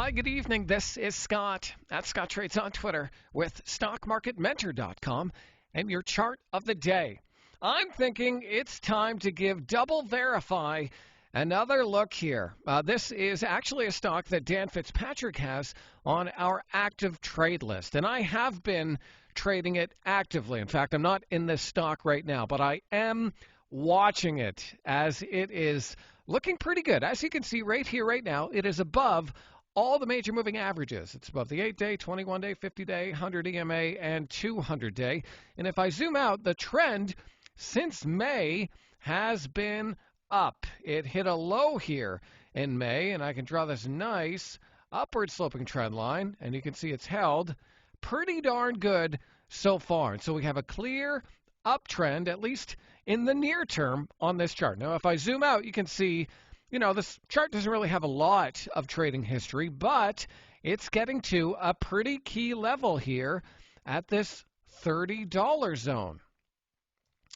Hi, good evening. This is Scott at Scott Trades on Twitter with StockMarketMentor.com and your chart of the day. I'm thinking it's time to give DoubleVerify another look here. This is actually a stock that Dan Fitzpatrick has on our active trade list, and I have been trading it actively. In fact, I'm not in this stock right now, but I am watching it as it is looking pretty good. As you can see right here, right now, it is above all the major moving averages. It's above the 8-day, 21-day, 50-day, 100 EMA, and 200-day. And if I zoom out, the trend since May has been up. It hit a low here in May, and I can draw this nice upward sloping trend line, and you can see it's held pretty darn good so far. And so we have a clear uptrend, at least in the near term, on this chart. Now, if I zoom out, you can see this chart doesn't really have a lot of trading history, but it's getting to a pretty key level here at this $30 zone.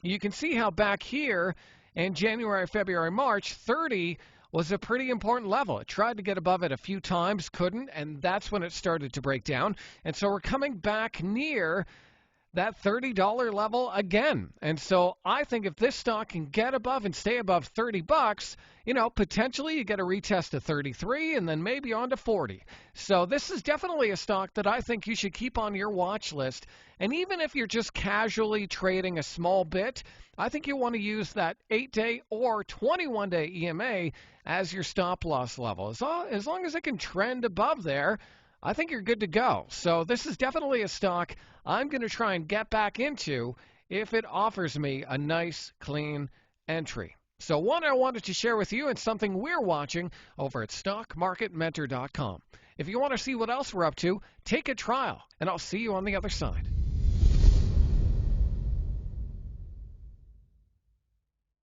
You can see how back here in January, February, March, 30 was a pretty important level. It tried to get above it a few times, couldn't, and that's when it started to break down. And so we're coming back near that $30 level again. And so I think if this stock can get above and stay above $30, potentially you get a retest to 33 and then maybe on to 40. So this is definitely a stock that I think you should keep on your watch list. And even if you're just casually trading a small bit, I think you want to use that 8-day or 21-day EMA as your stop loss level. As long as it can trend above there, I think you're good to go. So this is definitely a stock I'm going to try and get back into if it offers me a nice, clean entry. So one I wanted to share with you and something we're watching over at StockMarketMentor.com. If you want to see what else we're up to, take a trial, and I'll see you on the other side.